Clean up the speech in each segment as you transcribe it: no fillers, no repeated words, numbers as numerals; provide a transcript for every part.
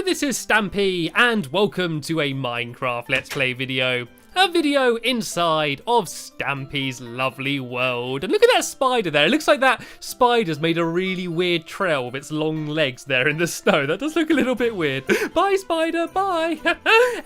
this is Stampy, and welcome to a Minecraft Let's Play video. A video inside of Stampy's lovely world. And look at that spider there. It looks like that spider's made a really weird trail with its long legs there in the snow. That does look a little bit weird. Bye, spider, bye.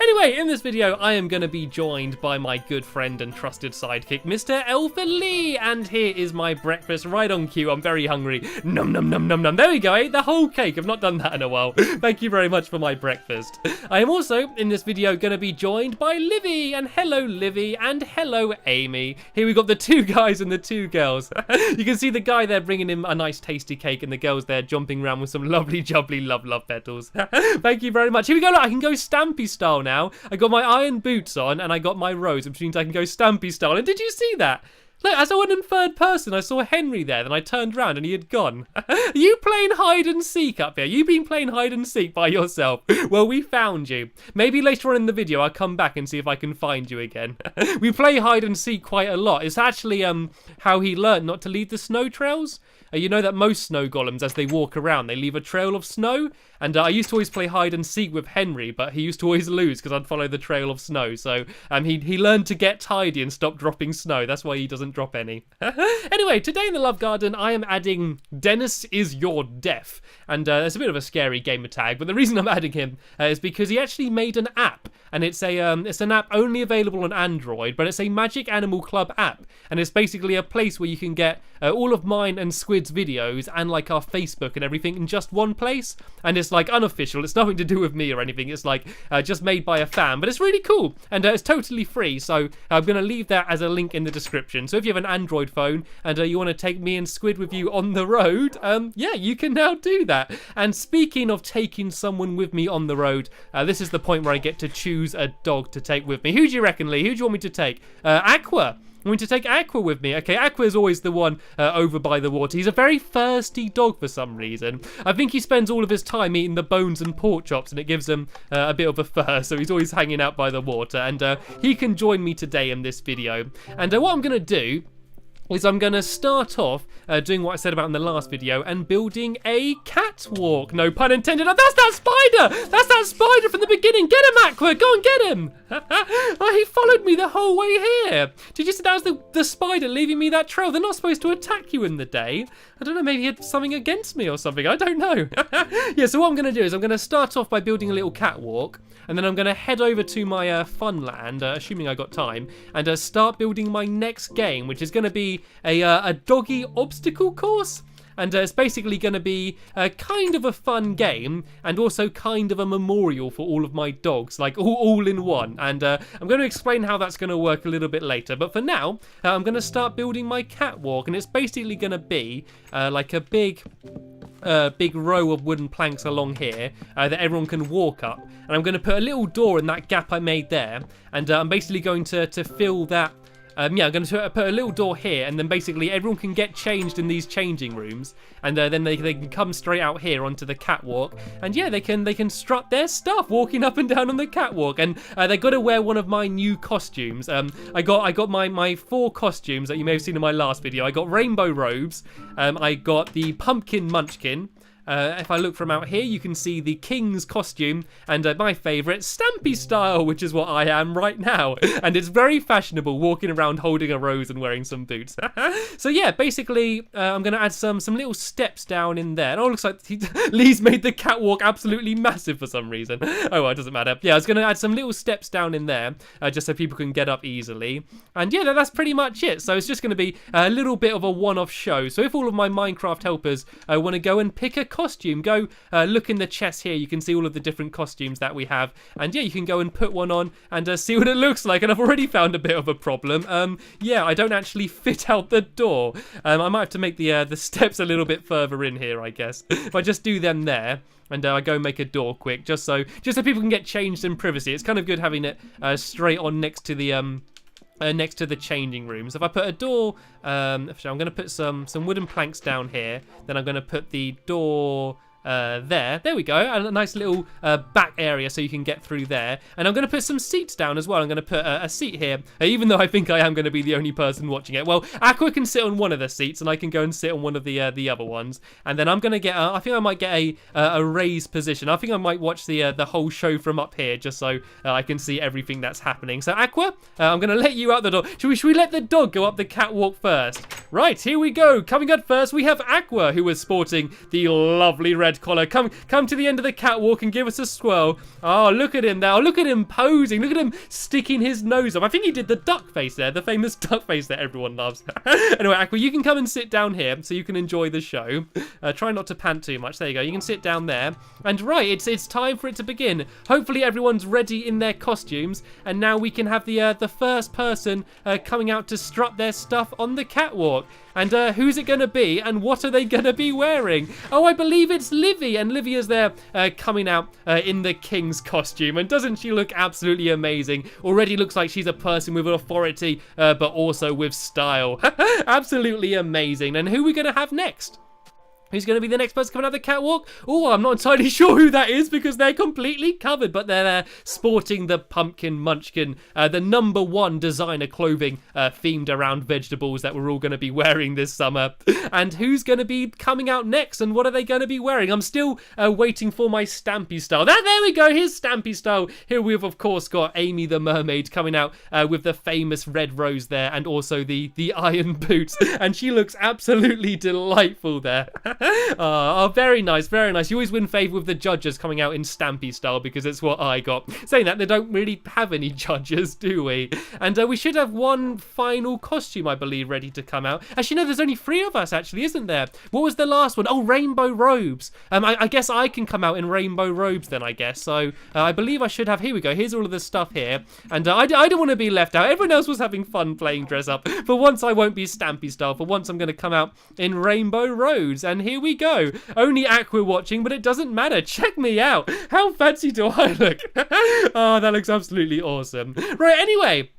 Anyway, in this video, I am going to be joined by my good friend and trusted sidekick, Mr. Elfie, and here is my breakfast right on cue. I'm very hungry. Num, num, num, num, num. There we go. I ate the whole cake. I've not done that in a while. Thank you very much for my breakfast. I am also, in this video, going to be joined by Livy, and hello Livy and hello Amy. Here we got the two guys and the two girls. You can see the guy there bringing him a nice tasty cake and the girls there jumping around with some lovely jubbly love petals. Thank you very much. Here we go. Look, I can go Stampy style now. I got my iron boots on and I got my rose, which means I can go Stampy style. And did you see that? Look, as I went in third person, I saw Henry there, then I turned around and he had gone. Are you playing hide and seek up here? You've been playing hide and seek by yourself. Well, we found you. Maybe later on in the video, I'll come back and see if I can find you again. We play hide and seek quite a lot. It's actually how he learned not to leave the snow trails. You know that most snow golems, as they walk around, they leave a trail of snow. And I used to always play hide and seek with Henry, but he used to always lose because I'd follow the trail of snow. So he learned to get tidy and stop dropping snow. That's why he doesn't drop any. Anyway, today in the Love Garden, I am adding Dennis is Your Death. And it's a bit of a scary gamer tag, but the reason I'm adding him is because he actually made an app. And it's an app only available on Android, but it's a Magic Animal Club app. And it's basically a place where you can get all of mine and Squid's videos and like our Facebook and everything in just one place. And it's like unofficial. It's nothing to do with me or anything. It's like just made by a fan, but it's really cool. And it's totally free. So I'm going to leave that as a link in the description. So if you have an Android phone and you want to take me and Squid with you on the road, yeah, you can now do that. And speaking of taking someone with me on the road, this is the point where I get to choose a dog to take with me. Who do you reckon, Lee? Who do you want me to take? Aqua. I'm going to take Aqua with me. Okay, Aqua is always the one over by the water. He's a very thirsty dog for some reason. I think he spends all of his time eating the bones and pork chops, and it gives him a bit of a thirst, so he's always hanging out by the water. And he can join me today in this video. And what I'm going to do is I'm going to start off doing what I said about in the last video and building a catwalk. No pun intended. Oh, that's that spider! That's that spider from the beginning. Get him, Aqua! Go and get him! Oh, he followed me the whole way here. Did you see that was the spider leaving me that trail? They're not supposed to attack you in the day. I don't know, maybe he had something against me or something. I don't know. Yeah, so what I'm going to do is I'm going to start off by building a little catwalk. And then I'm going to head over to my fun land, assuming I got time, and start building my next game, which is going to be a doggy obstacle course. And it's basically going to be kind of a fun game and also kind of a memorial for all of my dogs, like all in one. And I'm going to explain how that's going to work a little bit later. But for now, I'm going to start building my catwalk, and it's basically going to be like a big row of wooden planks along here that everyone can walk up. And I'm going to put a little door in that gap I made there. And I'm basically going to fill that. Yeah, I'm going to put a little door here, and then basically everyone can get changed in these changing rooms, and then they can come straight out here onto the catwalk, and yeah, they can strut their stuff walking up and down on the catwalk, and they got to wear one of my new costumes. I got my 4 costumes that you may have seen in my last video. I got rainbow robes, I got the pumpkin munchkin. If I look from out here, you can see the king's costume and my favourite, Stampy style, which is what I am right now. And it's very fashionable, walking around holding a rose and wearing some boots. So yeah, basically, I'm going to add some little steps down in there. And it looks like Lee's made the catwalk absolutely massive for some reason. Oh, well, it doesn't matter. Yeah, I was going to add some little steps down in there, just so people can get up easily. And yeah, that's pretty much it. So it's just going to be a little bit of a one-off show. So if all of my Minecraft helpers want to go and pick a costume, go look in the chest here. You can see all of the different costumes that we have, and yeah, you can go and put one on and see what it looks like. And I've already found a bit of a problem. Yeah, I don't actually fit out the door. I might have to make the steps a little bit further in here, I guess. If I just do them there and I go make a door quick, just so people can get changed in privacy. It's kind of good having it straight on next to the changing rooms. If I put a door, I'm going to put some wooden planks down here. Then I'm going to put the door There we go, and a nice little back area so you can get through there. And I'm going to put some seats down as well. I'm going to put a seat here, even though I think I am going to be the only person watching it. Well, Aqua can sit on one of the seats, and I can go and sit on one of the other ones. And then I'm going to get, I think I might get a raised position. I think I might watch the whole show from up here, just so I can see everything that's happening. So Aqua, I'm going to let you out the door. Should we let the dog go up the catwalk first? Right, here we go. Coming up first, we have Aqua, who is sporting the lovely red collar. Come to the end of the catwalk and give us a swirl. Oh, look at him there. Oh, look at him posing. Look at him sticking his nose up. I think he did the duck face there, the famous duck face that everyone loves. Anyway, Aqua, you can come and sit down here so you can enjoy the show. Try not to pant too much. There you go. You can sit down there. And right, it's time for it to begin. Hopefully everyone's ready in their costumes, and now we can have the first person coming out to strut their stuff on the catwalk. And who's it going to be, and what are they going to be wearing? Oh, I believe it's Livy, and Livy is there coming out in the king's costume. And doesn't she look absolutely amazing? Already looks like she's a person with authority, but also with style. Absolutely amazing. And who are we going to have next? Who's going to be the next person coming out the catwalk? Oh, I'm not entirely sure who that is because they're completely covered, but they're there sporting the pumpkin munchkin, the #1 designer clothing themed around vegetables that we're all going to be wearing this summer. And who's going to be coming out next, and what are they going to be wearing? I'm still waiting for my Stampy style. There we go, here's Stampy style. Here we've, of course, got Amy the mermaid coming out with the famous red rose there, and also the iron boots. And she looks absolutely delightful there. Oh, very nice, very nice. You always win favour with the judges coming out in Stampy style because it's what I got. Saying that, they don't really have any judges, do we? And we should have one final costume, I believe, ready to come out. Actually, no, there's only 3 of us, actually, isn't there? What was the last one? Oh, rainbow robes. I guess I can come out in rainbow robes then, I guess. So I believe I should have, here we go. Here's all of the stuff here. And I don't want to be left out. Everyone else was having fun playing dress up. For once, I won't be Stampy style. For once, I'm going to come out in rainbow robes. And here we go. Only Aqua watching, but it doesn't matter. Check me out. How fancy do I look? Oh, that looks absolutely awesome. Right, anyway.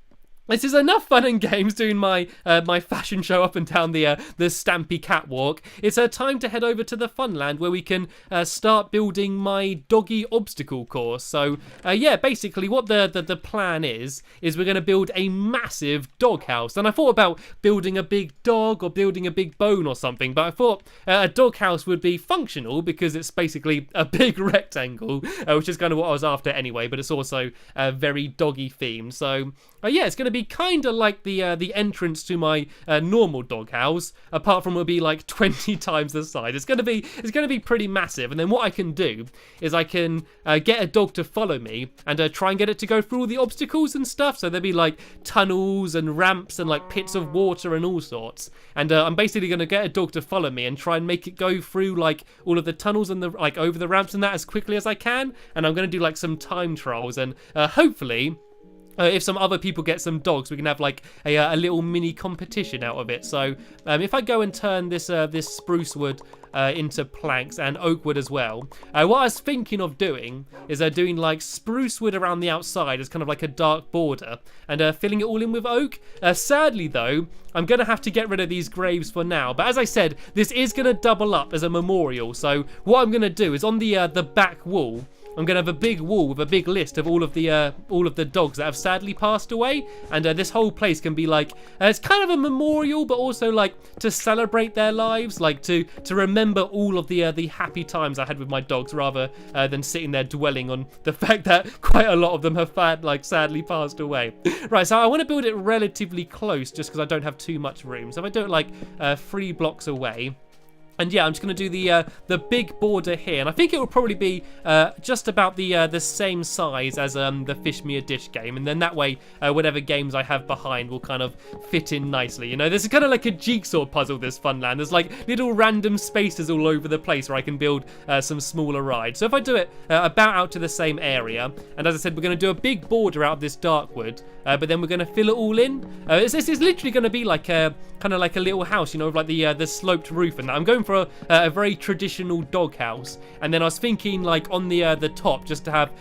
This is enough fun and games doing my my fashion show up and down the Stampy catwalk. It's time to head over to the Funland where we can start building my doggy obstacle course. So yeah, basically what the plan is we're going to build a massive doghouse. And I thought about building a big dog or building a big bone or something, but I thought a doghouse would be functional because it's basically a big rectangle, which is kind of what I was after anyway. But it's also very doggy themed. So yeah, it's going to be kind of like the entrance to my normal doghouse, apart from it'll be like 20 times the size. It's going to be pretty massive. And then what I can do is I can get a dog to follow me and try and get it to go through all the obstacles and stuff. So there'll be like tunnels and ramps and like pits of water and all sorts. And I'm basically going to get a dog to follow me and try and make it go through like all of the tunnels and the like over the ramps and that as quickly as I can. And I'm going to do like some time trials and hopefully if some other people get some dogs, we can have like a little mini competition out of it. So if I go and turn this spruce wood into planks and oak wood as well, what I was thinking of doing is doing like spruce wood around the outside as kind of like a dark border and filling it all in with oak. Sadly though, I'm going to have to get rid of these graves for now. But as I said, this is going to double up as a memorial. So what I'm going to do is on the back wall, I'm going to have a big wall with a big list of all of the dogs that have sadly passed away. And this whole place can be like, it's kind of a memorial, but also like to celebrate their lives, like to remember all of the happy times I had with my dogs rather than sitting there dwelling on the fact that quite a lot of them have sadly passed away. Right, so I want to build it relatively close just because I don't have too much room. So if I do it like 3 blocks away, and yeah, I'm just going to do the big border here, and I think it will probably be just about the same size as the Fish Me a Dish game, and then that way whatever games I have behind will kind of fit in nicely. You know, this is kind of like a jigsaw puzzle, this Funland. There's like little random spaces all over the place where I can build some smaller rides. So if I do it about out to the same area, and as I said, we're going to do a big border out of this dark wood, but then we're going to fill it all in. It's literally going to be like kind of like a little house, you know, with like the sloped roof, and that. I'm going going for a very traditional doghouse, and then I was thinking like on the top just to have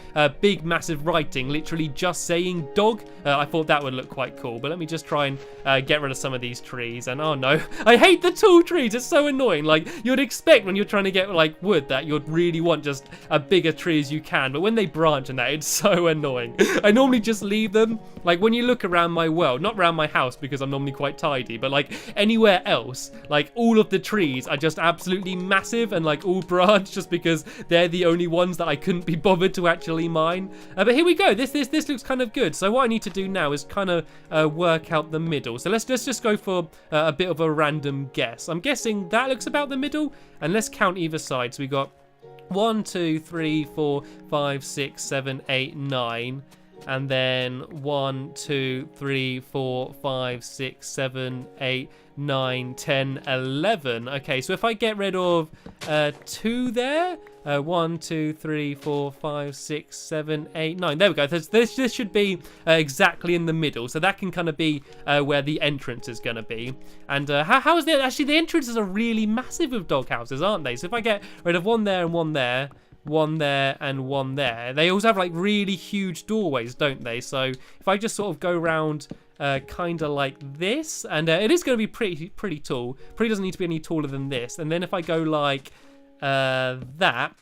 big massive writing, literally just saying dog. I thought that would look quite cool. But let me just try and get rid of some of these trees. And oh no, I hate the tall trees. It's so annoying. Like you'd expect when you're trying to get like wood that you'd really want just a bigger tree as you can, but when they branch and that, it's so annoying. I normally just leave them. Like when you look around my world, not around my house because I'm normally quite tidy, but like anywhere else, like all of the trees are just absolutely massive and like all branch just because they're the only ones that I couldn't be bothered to actually mine. But here we go. This looks kind of good. So what I need to do now is kind of work out the middle. So let's just go for a bit of a random guess. I'm guessing that looks about the middle, and let's count either side. So we got 1, 2, 3, 4, 5, 6, 7, 8, 9. And then 1, 2, 3, 4, 5, 6, 7, 8, 9, 10, 11. Okay, so if I get rid of 2 there, 1, 2, 3, 4, 5, 6, 7, 8, 9. There we go. This should be exactly in the middle. So that can kind of be where the entrance is going to be. And how is the actually the entrances are really massive with dog houses, aren't they? So if I get rid of 1 there and 1 there, 1 there and 1 there. They also have like really huge doorways, don't they? So if I just sort of go around kind of like this, and it is going to be pretty tall. Probably doesn't need to be any taller than this. And then if I go like that,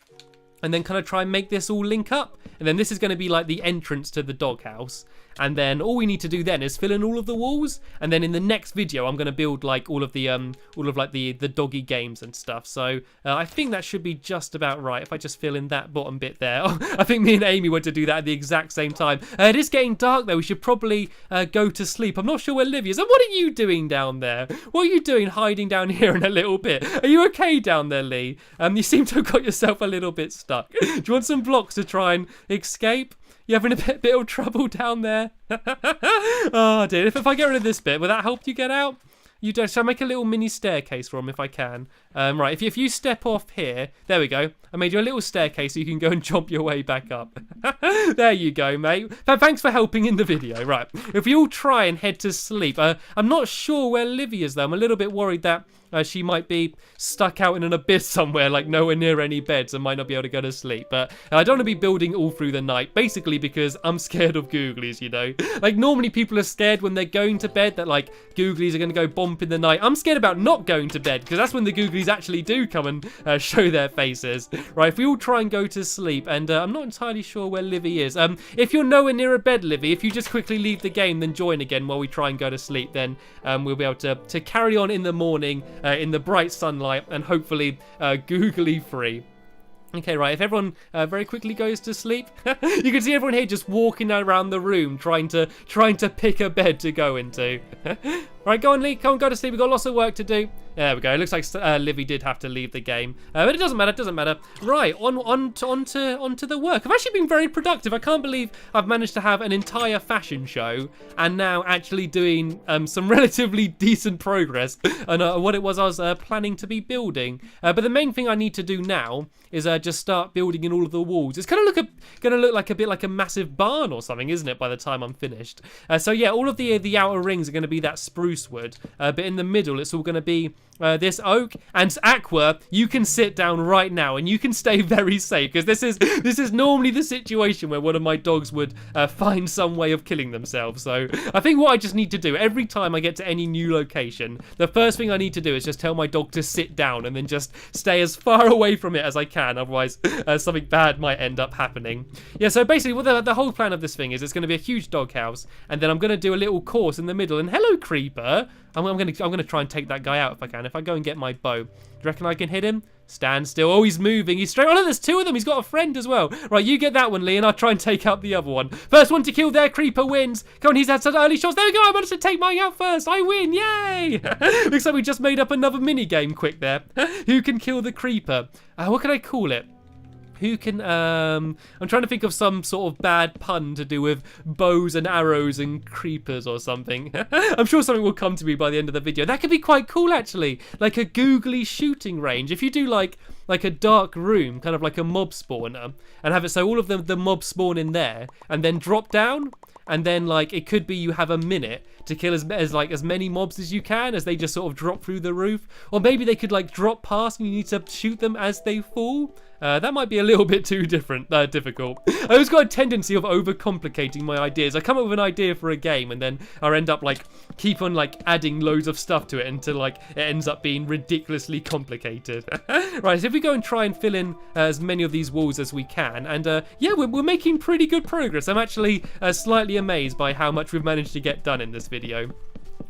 and then kind of try and make this all link up, and then this is going to be like the entrance to the doghouse. And then all we need to do then is fill in all of the walls, and then in the next video I'm going to build like all of like the doggy games and stuff. So I think that should be just about right if I just fill in that bottom bit there. Oh, I think me and Amy were to do that at the exact same time. It is getting dark though. We should probably go to sleep. I'm not sure where Livy is. And what are you doing down there? What are you doing hiding down here in a little bit? Are you okay down there, Lee? You seem to have got yourself a little bit stuck. Do you want some blocks to try and escape? You having a bit of trouble down there? Oh dear, if I get rid of this bit, will that help you get out? You do. So I make a little mini staircase for him if I can. Right, if you step off here, there we go. I made you a little staircase so you can go and jump your way back up. There you go, mate. Thanks for helping in the video. Right, if you all try and head to sleep. I'm not sure where Livy is though. I'm a little bit worried that she might be stuck out in an abyss somewhere, like nowhere near any beds, and might not be able to go to sleep. But I don't want to be building all through the night, basically because I'm scared of googlies, you know. Like normally people are scared when they're going to bed that like googlies are going to go bump in the night. I'm scared about not going to bed because that's when the googlies actually do come and show their faces. Right, if we all try and go to sleep, and I'm not entirely sure where Livy is. If you're nowhere near a bed, Livy, if you just quickly leave the game, then join again while we try and go to sleep, then we'll be able to carry on in the morning in the bright sunlight and hopefully googly free. Okay, right, if everyone very quickly goes to sleep, you can see everyone here just walking around the room trying to pick a bed to go into. Right, go on, Lee, come on, go to sleep. We've got lots of work to do. There we go. It looks like Livy did have to leave the game, but it doesn't matter. Right, on to the work. I've actually been very productive. I can't believe I've managed to have an entire fashion show and now actually doing some relatively decent progress on what it was I was planning to be building. But the main thing I need to do now is just start building in all of the walls. It's going to look like a bit like a massive barn or something, isn't it? By the time I'm finished. So yeah, all of the outer rings are going to be that spruce wood, but in the middle it's all going to be this oak. And Aqua, you can sit down right now and you can stay very safe because this is normally the situation where one of my dogs would find some way of killing themselves. So I think what I just need to do every time I get to any new location, the first thing I need to do is just tell my dog to sit down and then just stay as far away from it as I can. Otherwise something bad might end up happening. Yeah, so basically what the whole plan of this thing is, it's going to be a huge doghouse, and then I'm going to do a little course in the middle. And hello, creeper. I'm gonna try and take that guy out if I can. If I go and get my bow, do you reckon I can hit him? Stand still. Oh, he's moving. He's straight. Oh, look, there's 2 of them. He's got a friend as well. Right, you get that one, Lee, and I'll try and take out the other one. First one to kill their creeper wins. Come on, he's had such early shots. There we go. I managed to take mine out first. I win. Yay! Looks like we just made up another mini game quick there. Who can kill the creeper? What can I call it? Who can, I'm trying to think of some sort of bad pun to do with bows and arrows and creepers or something. I'm sure something will come to me by the end of the video. That could be quite cool, actually. Like a googly shooting range. If you do like like a dark room, kind of like a mob spawner, and have it so all of the mobs spawn in there and then drop down. And then, like, it could be you have a minute to kill as many mobs as you can as they just sort of drop through the roof. Or maybe they could, like, drop past and you need to shoot them as they fall. That might be a little bit too difficult. I always got a tendency of overcomplicating my ideas. I come up with an idea for a game and then I end up, like, keep on, like, adding loads of stuff to it until, like, it ends up being ridiculously complicated. Right, so if we go and try and fill in as many of these walls as we can, and yeah, we're making pretty good progress. I'm actually slightly amazed by how much we've managed to get done in this video.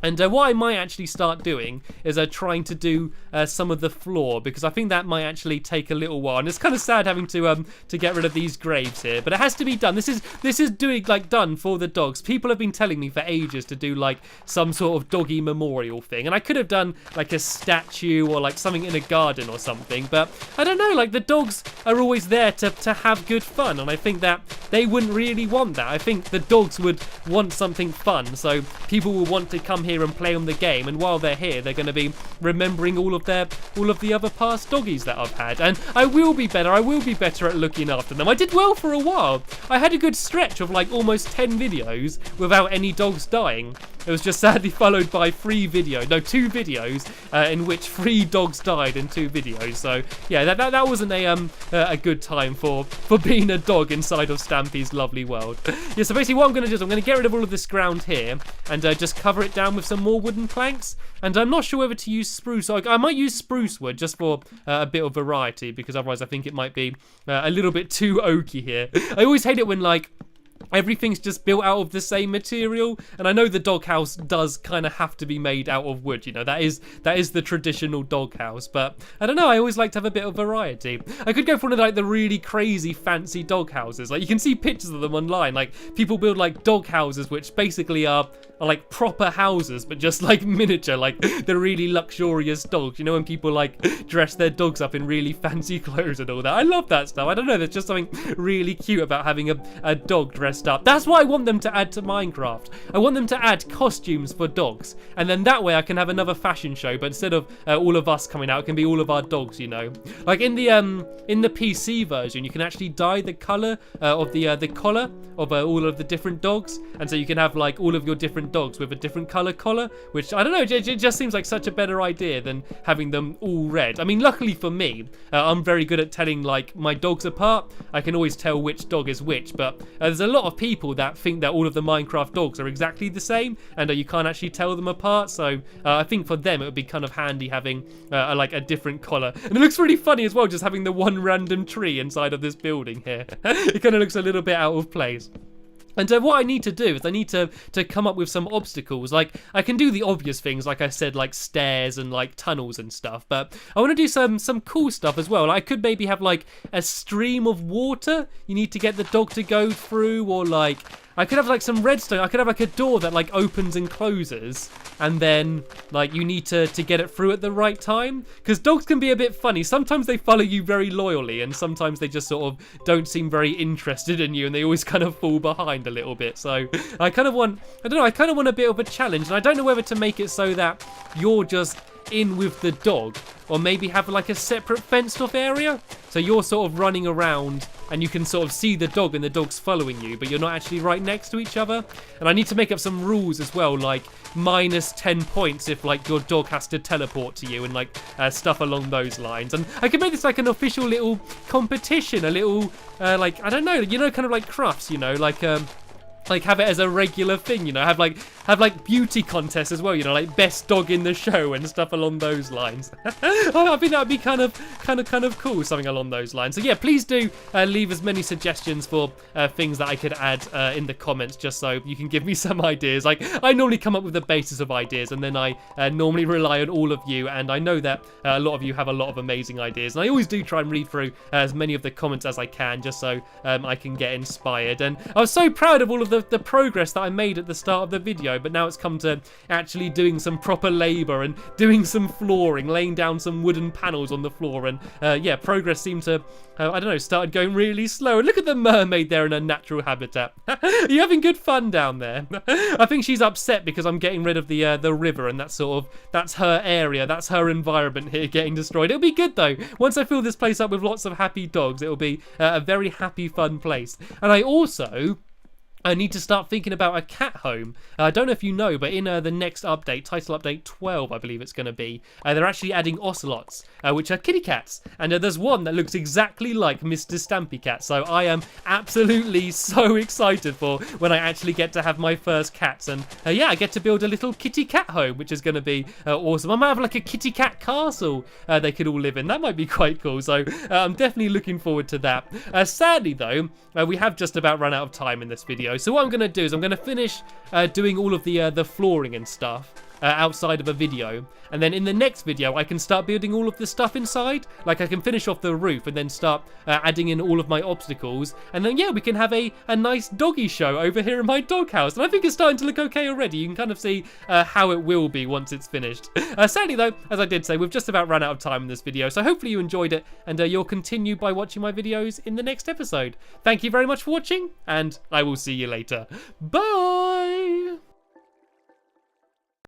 And what I might actually start doing is trying to do some of the floor, because I think that might actually take a little while. And it's kind of sad having to get rid of these graves here, but it has to be done. This is doing like done for the dogs. People have been telling me for ages to do like some sort of doggy memorial thing, and I could have done like a statue or like something in a garden or something. But I don't know. Like the dogs are always there to have good fun, and I think that they wouldn't really want that. I think the dogs would want something fun, so people will want to come here and play on the game, and while they're here they're going to be remembering all of the other past doggies that I've had, and I will be better at looking after them. I did well for a while. I had a good stretch of like almost 10 videos without any dogs dying. It was just sadly followed by 2 videos in which 3 dogs died in 2 videos. So yeah, that wasn't a good time for being a dog inside of Stampy's lovely world. Yeah, so basically what I'm going to do is I'm going to get rid of all of this ground here and just cover it down with some more wooden planks. And I'm not sure whether to use spruce. So I might use spruce wood just for a bit of variety, because otherwise I think it might be a little bit too oaky here. I always hate it when like everything's just built out of the same material, and I know the doghouse does kind of have to be made out of wood, you know, that is the traditional doghouse, but I don't know, I always like to have a bit of variety. I could go for one of like the really crazy fancy doghouses, like you can see pictures of them online, like people build like doghouses which basically are like proper houses but just like miniature, like the really luxurious dogs, you know, when people like dress their dogs up in really fancy clothes and all that. I love that stuff. I don't know, there's just something really cute about having a dog dressed up. That's what I want them to add to Minecraft. I want them to add costumes for dogs, and then that way I can have another fashion show, but instead of all of us coming out, it can be all of our dogs, you know. Like in the PC version, you can actually dye the color of the collar of all of the different dogs, and so you can have like all of your different dogs with a different color collar, which I don't know, it just seems like such a better idea than having them all red. I mean, luckily for me, I'm very good at telling like my dogs apart. I can always tell which dog is which, but there's a lot of people that think that all of the Minecraft dogs are exactly the same, and you can't actually tell them apart. So I think for them it would be kind of handy having like a different collar. And it looks really funny as well, just having the one random tree inside of this building here. It kind of looks a little bit out of place. And what I need to do is I need to come up with some obstacles. Like, I can do the obvious things, like I said, like stairs and like tunnels and stuff, but I want to do some cool stuff as well. Like, I could maybe have like a stream of water you need to get the dog to go through, or like I could have like some redstone. I could have like a door that like opens and closes, and then like you need to get it through at the right time, because dogs can be a bit funny. Sometimes they follow you very loyally, and sometimes they just sort of don't seem very interested in you, and they always kind of fall behind a little bit. So I kind of want a bit of a challenge, and I don't know whether to make it so that you're just in with the dog, or maybe have like a separate fenced off area, so you're sort of running around and you can sort of see the dog and the dog's following you, but you're not actually right next to each other. And I need to make up some rules as well, like minus 10 points if like your dog has to teleport to you, and like stuff along those lines. And I could make this like an official little competition, a little like, I don't know, you know, kind of like crafts, you know, like have it as a regular thing, you know, have like beauty contests as well, you know, like best dog in the show and stuff along those lines. I think that would be kind of cool, something along those lines. So yeah, please do leave as many suggestions for things that I could add in the comments, just so you can give me some ideas. Like, I normally come up with the basis of ideas, and then I normally rely on all of you, and I know that a lot of you have a lot of amazing ideas, and I always do try and read through as many of the comments as I can, just so I can get inspired. And I was so proud of all of the progress that I made at the start of the video. but now it's come to actually doing some proper labour and doing some flooring, laying down some wooden panels on the floor, and yeah, progress seemed to, I don't know, started going really slow. And look at the mermaid there in her natural habitat. Are you having good fun down there? I think she's upset because I'm getting rid of the river, and that's her area, that's her environment here getting destroyed. It'll be good though. Once I fill this place up with lots of happy dogs, it'll be a very happy, fun place. And I need to start thinking about a cat home. I don't know if you know, but in the next update, title update 12, I believe it's going to be, they're actually adding ocelots, which are kitty cats. And there's one that looks exactly like Mr. Stampy Cat. So I am absolutely so excited for when I actually get to have my first cats. And yeah, I get to build a little kitty cat home, which is going to be awesome. I might have like a kitty cat castle they could all live in. That might be quite cool. So I'm definitely looking forward to that. Sadly, though, we have just about run out of time in this video. So what I'm going to do is I'm going to finish doing all of the flooring and stuff outside of a video, and then in the next video I can start building all of the stuff inside. Like I can finish off the roof and then start adding in all of my obstacles, and then yeah, we can have a nice doggy show over here in my doghouse. And I think it's starting to look okay already. You can kind of see how it will be once it's finished. Sadly though, as I did say, we've just about run out of time in this video, so hopefully you enjoyed it, and you'll continue by watching my videos in the next episode. Thank you very much for watching, and I will see you later. Bye!